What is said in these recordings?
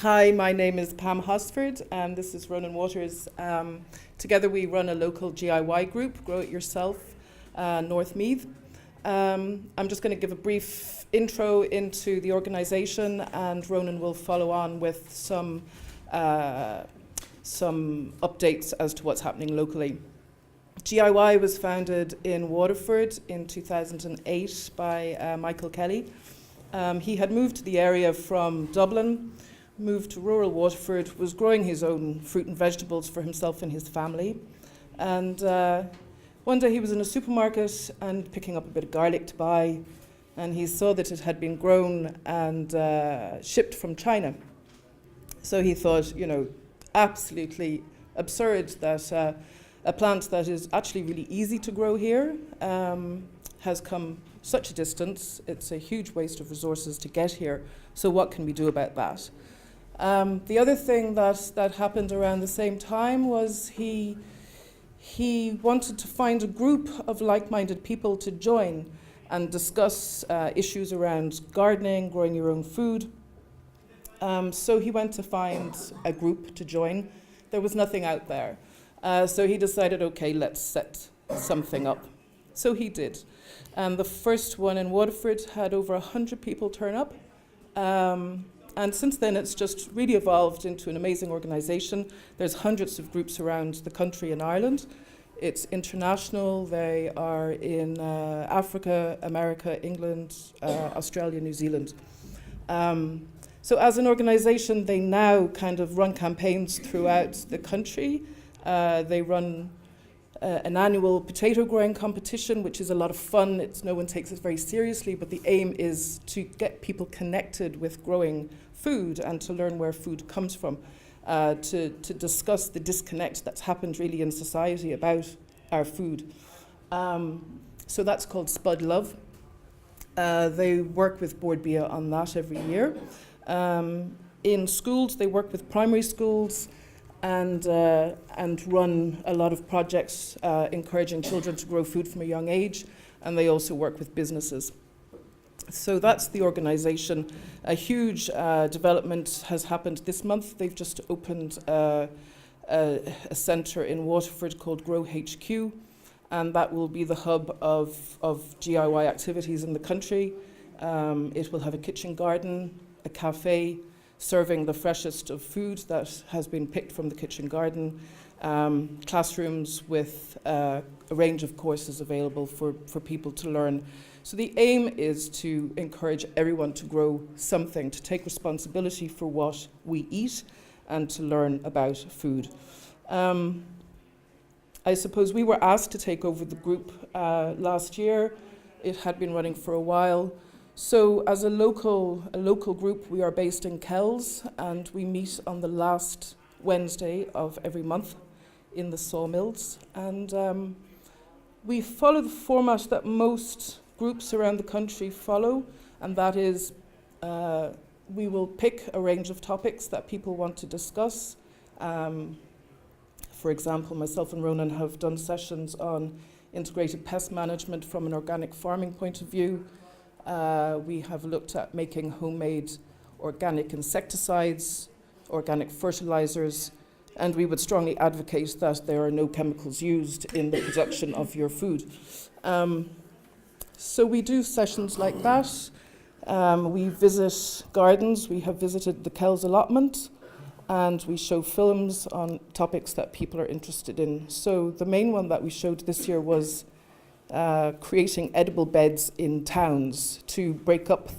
Hi, my name is Pam HOSFORD, and this is Ronan Waters. Together we run a local GIY group, Grow It Yourself, North Meath. I'm just going to give a brief intro into the organisation, and Ronan will follow on with some updates as to what's happening locally. GIY was founded in Waterford in 2008 by Michael Kelly. He had moved to the area from Dublin, moved to rural Waterford, was growing his own fruit and vegetables for himself and his family. And one day he was in a supermarket and picking up a bit of garlic to buy, and he saw that it had been grown and shipped from China. So he thought, absolutely absurd that a plant that is actually really easy to grow here has come such a distance. It's a huge waste of resources to get here. So what can we do about that? The other thing that happened around the same time was he wanted to find a group of like-minded people to join and discuss issues around gardening, growing your own food. So he went to find a group to join. There was nothing out there. So he decided, okay, let's set something up. So he did. And the first one in Waterford had over 100 people turn up. And since then, it's just really evolved into an amazing organisation. There's hundreds of groups around the country in Ireland. It's international. They are in Africa, America, England, Australia, New Zealand. So as an organisation, they now kind of run campaigns throughout the country. They run an annual potato growing competition, which is a lot of fun. No one takes it very seriously, but the aim is to get people connected with growing food and to learn where food comes from, to discuss the disconnect that's happened really in society about our food. So that's called Spud Love. They work with Board Bia on that every year. In schools, they work with primary schools and run a lot of projects encouraging children to grow food from a young age, and they also work with businesses. So that's the organisation. A huge development has happened this month. They've just opened a centre in Waterford called Grow HQ, and that will be the hub of GIY activities in the country. It will have a kitchen garden, a cafe, serving the freshest of food that has been picked from the kitchen garden, classrooms with a range of courses available for people to learn. So the aim is to encourage everyone to grow something, to take responsibility for what we eat and to learn about food. I suppose we were asked to take over the group last year. It had been running for a while. So as a local group, we are based in Kells, and we meet on the last Wednesday of every month in the sawmills. And we follow the format that most groups around the country follow, and that is we will pick a range of topics that people want to discuss. For example, myself and Ronan have done sessions on integrated pest management from an organic farming point of view. We have looked at making homemade organic insecticides, organic fertilizers, and we would strongly advocate that there are no chemicals used in the production of your food. So we do sessions like that. We visit gardens. We have visited the Kells allotment, and we show films on topics that people are interested in. So the main one that we showed this year was creating edible beds in towns to break up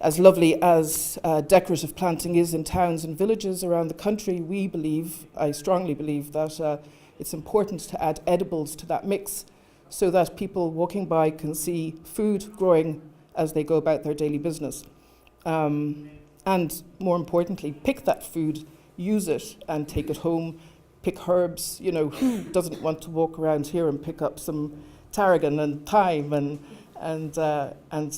as lovely as decorative planting is in towns and villages around the country. I strongly believe that it's important to add edibles to that mix so that people walking by can see food growing as they go about their daily business. And more importantly, pick that food, use it and take it home. Pick herbs, who doesn't want to walk around here and pick up some tarragon and thyme and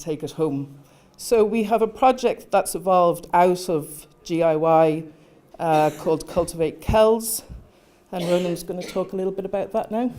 take it home? So we have a project that's evolved out of GIY called Cultivate Kells, and Ronan's going to talk a little bit about that now.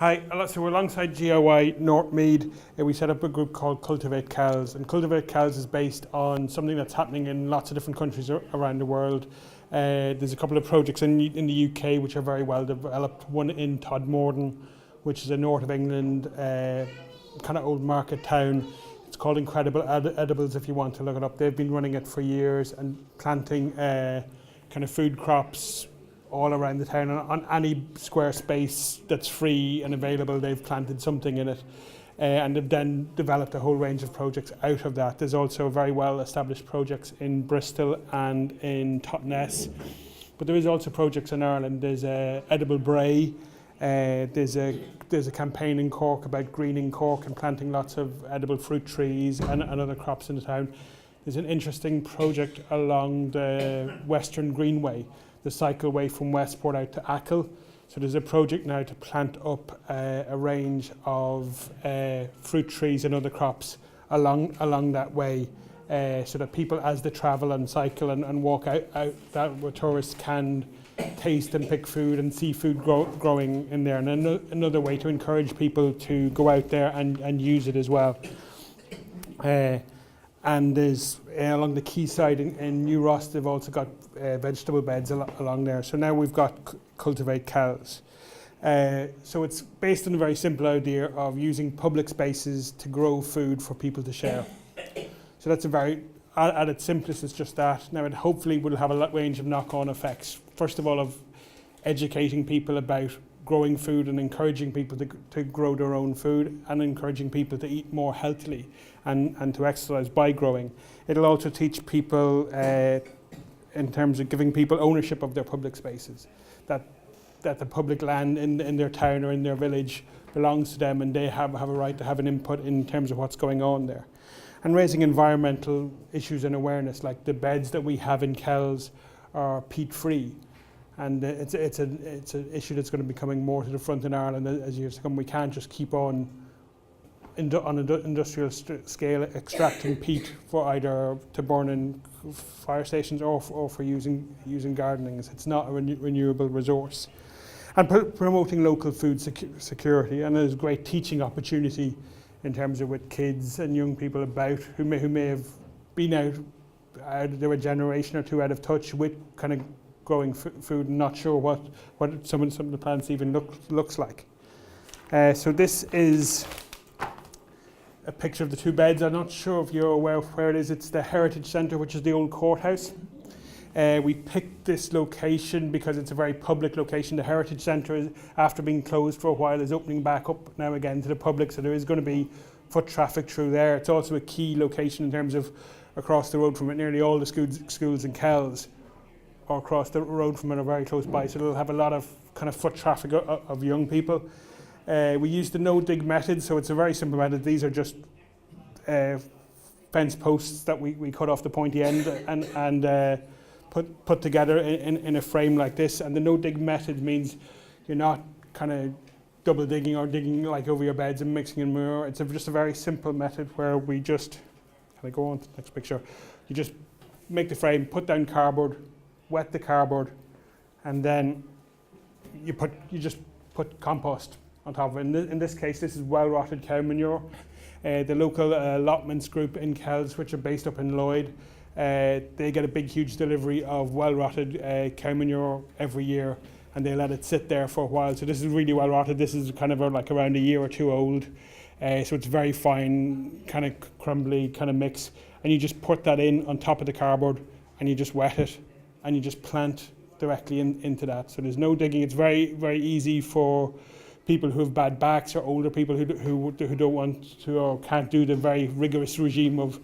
Hi, so we're alongside GIY Northmead. We set up a group called Cultivate Cows, and Cultivate Cows is based on something that's happening in lots of different countries around the world. There's a couple of projects in the UK which are very well developed. One in Todmorden, which is in north of England, kind of old market town. It's called Incredible Edibles if you want to look it up. They've been running it for years and planting kind of food crops all around the town. On any square space that's free and available, they've planted something in it. And they've then developed a whole range of projects out of that. There's also very well established projects in Bristol and in Totnes. But there is also projects in Ireland. There's Edible Bray. There's a campaign in Cork about greening Cork and planting lots of edible fruit trees and other crops in the town. There's an interesting project along the Western Greenway, the cycleway from Westport out to Achill. So there's a project now to plant up a range of fruit trees and other crops along that way, so that people, as they travel and cycle and walk out that where tourists can taste and pick food and see food growing in there. And another way to encourage people to go out there and use it as well. And there's along the quayside in New Ross, they've also got vegetable beds along there. So now we've got Cultivate Cows. So it's based on a very simple idea of using public spaces to grow food for people to share. So that's at its simplest, it's just that. Now it hopefully will have a range of knock-on effects. First of all, of educating people about growing food and encouraging people to grow their own food and encouraging people to eat more healthily and to exercise by growing. It'll also teach people in terms of giving people ownership of their public spaces, that the public land in their town or in their village belongs to them and they have a right to have an input in terms of what's going on there. And raising environmental issues and awareness, like the beds that we have in Kells are peat-free. And it's an issue that's going to be coming more to the front in Ireland as years to come. We can't just keep on an industrial scale extracting peat for either to burn in fire stations or for using gardening. It's not a renewable resource. And promoting local food security, and there's a great teaching opportunity in terms of with kids and young people about who may have been out they were a generation or two out of touch with kind of growing food and not sure what some of the plants even looks like. So this is a picture of the two beds. I'm not sure if you're aware of where it is. It's the Heritage Centre, which is the old courthouse. We picked this location because it's a very public location. The Heritage Centre, after being closed for a while, is opening back up now again to the public, so there is going to be foot traffic through there. It's also a key location in terms of across the road from it. Nearly all the schools in Kells are across the road from it, are very close by, so it'll have a lot of kind of foot traffic of young people. We use the no-dig method, so it's a very simple method. These are just fence posts that we cut off the pointy end and put together in a frame like this. And the no-dig method means you're not kind of double digging or digging like over your beds and mixing in manure. It's just a very simple method where we just, can I go on to the next picture? You just make the frame, put down cardboard, wet the cardboard, and then you just put compost on top of it. In this case, this is well-rotted cow manure. The local allotments group in Kells, which are based up in Lloyd, they get a big, huge delivery of well-rotted cow manure every year, and they let it sit there for a while. So this is really well-rotted. This is kind of like around a year or two old. So it's very fine, kind of crumbly kind of mix. And you just put that in on top of the cardboard, and you just wet it, and you just plant directly into that. So there's no digging. It's very, very easy for people who have bad backs or older people who don't want to or can't do the very rigorous regime of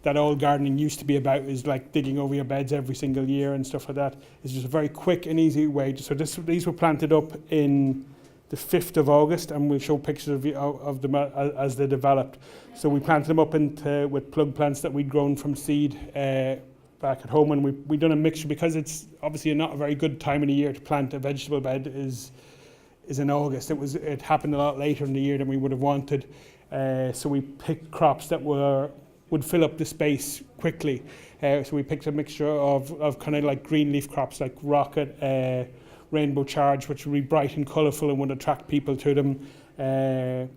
that all gardening used to be about, is like digging over your beds every single year and stuff like that. It's just a very quick and easy way. So these were planted up in the 5th of August, and we'll show pictures of them as they developed. So we planted them up with plug plants that we'd grown from seed back at home, and we've done a mixture because it's obviously not a very good time of the year to plant a vegetable bed is in August. It happened a lot later in the year than we would have wanted. So we picked crops that would fill up the space quickly. So we picked a mixture of kind of like green leaf crops like rocket, rainbow charge, which would be bright and colourful and would attract people to them. And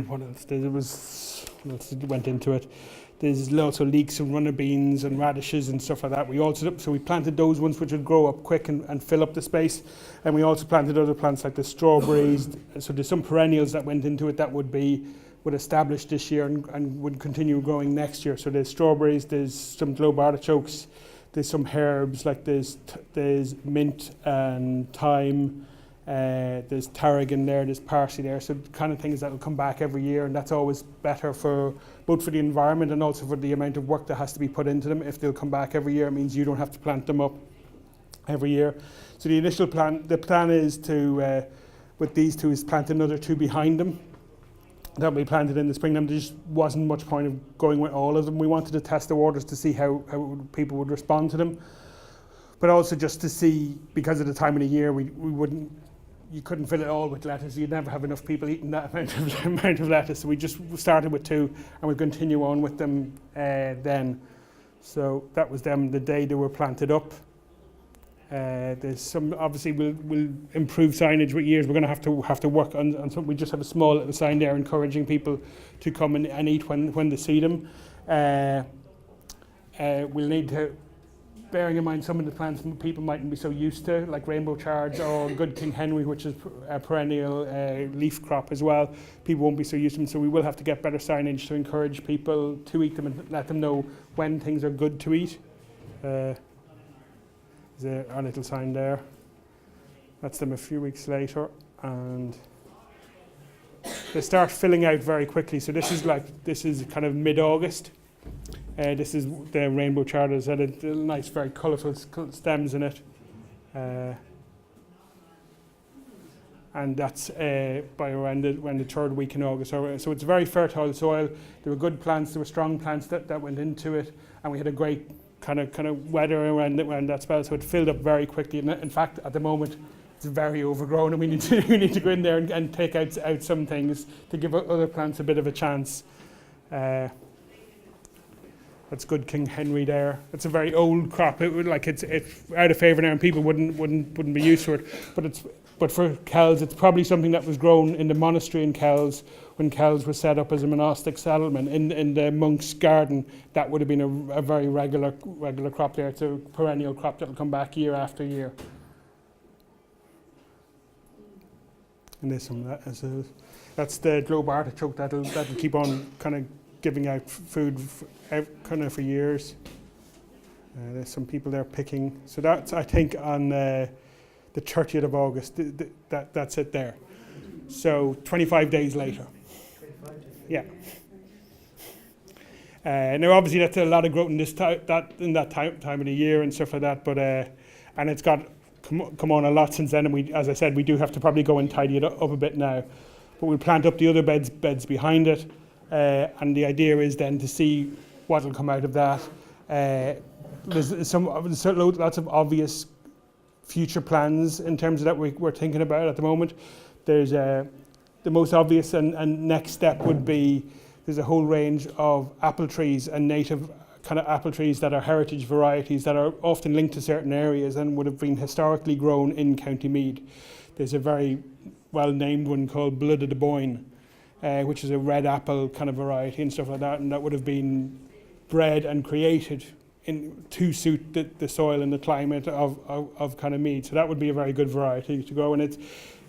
what else? What else went into it? There's lots of leeks and runner beans and radishes and stuff like that. So we planted those ones which would grow up quick and fill up the space. And we also planted other plants like the strawberries. So there's some perennials that went into it that would establish this year and would continue growing next year. So there's strawberries, there's some globe artichokes, there's some herbs like there's mint and thyme. There's tarragon there, there's parsley there, so kind of things that will come back every year, and that's always better both for the environment and also for the amount of work that has to be put into them. If they'll come back every year, it means you don't have to plant them up every year. So the plan is to, with these two, is plant another two behind them. That will be planted in the spring. There just wasn't much point of going with all of them. We wanted to test the waters to see how people would respond to them, but also just to see, because of the time of the year, you couldn't fill it all with lettuce. You'd never have enough people eating that amount of lettuce. So we just started with two, and we'll continue on with them then. So that was them the day they were planted up. There's some, obviously we'll improve signage with years. We're going to have to work on something. We just have a small little sign there encouraging people to come and eat when they see them. We'll need to, bearing in mind some of the plants people mightn't be so used to, like rainbow charge or good King Henry, which is a perennial leaf crop as well. People won't be so used to them, so we will have to get better signage to encourage people to eat them and let them know when things are good to eat. There's our little sign there. That's them a few weeks later, and they start filling out very quickly. So this is kind of mid-August. This is the rainbow chard. It's had a nice, very colourful stems in it. And that's by around the third week in August. So it's very fertile soil. There were good plants, there were strong plants that went into it, and we had a great kind of weather around that spell, so it filled up very quickly. And in fact, at the moment, it's very overgrown, and we need to go in there and take out some things to give other plants a bit of a chance. That's good King Henry there. It's a very old crop. It's out of favour now, and people wouldn't be used to it. But for Kells, it's probably something that was grown in the monastery in Kells when Kells was set up as a monastic settlement in the monk's garden. That would have been a very regular crop there. It's a perennial crop that will come back year after year. And there's some of that. That's the globe artichoke that'll keep on kind of giving out food kind of for years. There's some people there picking. So that's, I think, on the 30th of August. That's it there. So 25 days later. Yeah. Now, obviously, that's a lot of growth in that time of the year and stuff like that. But and it's got come on a lot since then. And as I said, we do have to probably go and tidy it up a bit now. But we'll plant up the other beds behind it. And the idea is then to see what will come out of that. There's lots of obvious future plans in terms of that we're thinking about at the moment. There's the most obvious and next step would be there's a whole range of apple trees and native kind of apple trees that are heritage varieties that are often linked to certain areas and would have been historically grown in County Meath. There's a very well-named one called Blood of the Boyne, which is a red apple kind of variety and stuff like that, and that would have been bred and created to suit the soil and the climate of kind of Meath. So that would be a very good variety to grow, and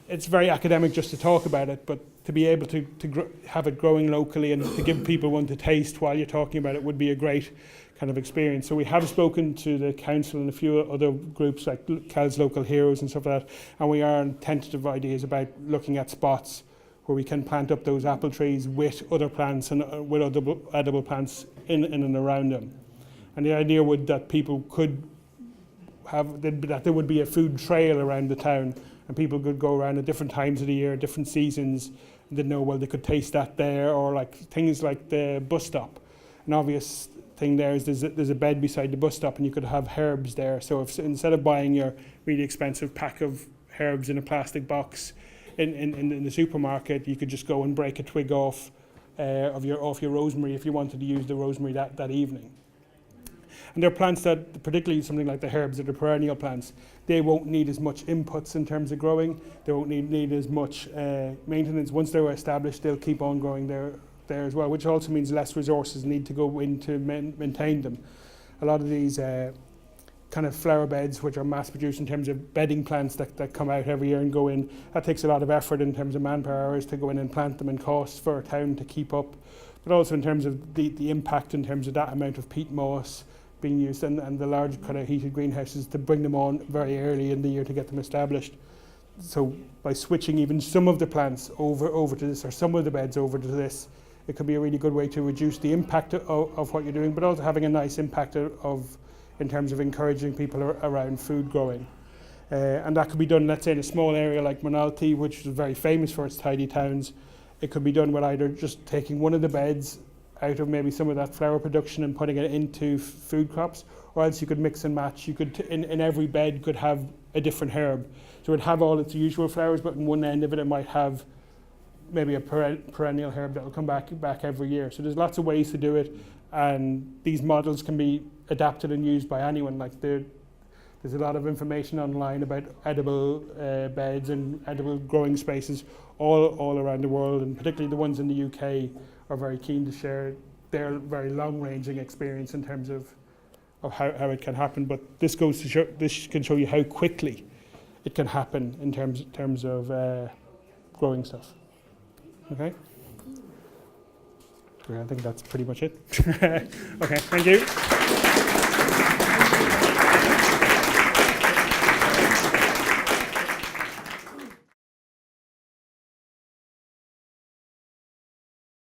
it's very academic just to talk about it, but to be able to have it growing locally and to give people one to taste while you're talking about it would be a great kind of experience. So we have spoken to the council and a few other groups like Kells Local Heroes and stuff like that, and we are on tentative ideas about looking at spots where we can plant up those apple trees with other plants and with other edible plants in and around them. And the idea would that people could have, that there would be a food trail around the town, and people could go around at different times of the year, different seasons, and they'd know, well, they could taste that there, or like things like the bus stop. An obvious thing there is there's a bed beside the bus stop, and you could have herbs there. So if instead of buying your really expensive pack of herbs in a plastic box in the supermarket, you could just go and break a twig off your rosemary if you wanted to use the rosemary that evening. And they're plants that, particularly something like the herbs or the perennial plants, they won't need as much inputs in terms of growing. They won't need as much maintenance. Once they're established, they'll keep on growing there as well, which also means less resources need to go in to maintain them. A lot of these kind of flower beds, which are mass produced in terms of bedding plants that come out every year and go in, that takes a lot of effort in terms of manpower hours to go in and plant them, and costs for a town to keep up, but also in terms of the impact in terms of that amount of peat moss being used, and the large kind of heated greenhouses to bring them on very early in the year to get them established. So by switching even some of the plants over to this, or some of the beds over to this, it could be a really good way to reduce the impact of what you're doing, but also having a nice impact in terms of encouraging people around food growing. And that could be done, let's say, in a small area like Moynalty, which is very famous for its tidy towns. It could be done with either just taking one of the beds out of maybe some of that flower production and putting it into food crops, or else you could mix and match. You could, in every bed, could have a different herb. So it would have all its usual flowers, but in one end of it, it might have maybe a perennial herb that will come back every year. So there's lots of ways to do it, and these models can be adapted and used by anyone. Like there's a lot of information online about edible beds and edible growing spaces all around the world, and particularly the ones in the UK are very keen to share their very long-ranging experience in terms of how it can happen. But this goes to show, this can show you how quickly it can happen in terms of growing stuff. Okay. I think that's pretty much it. Okay, thank you.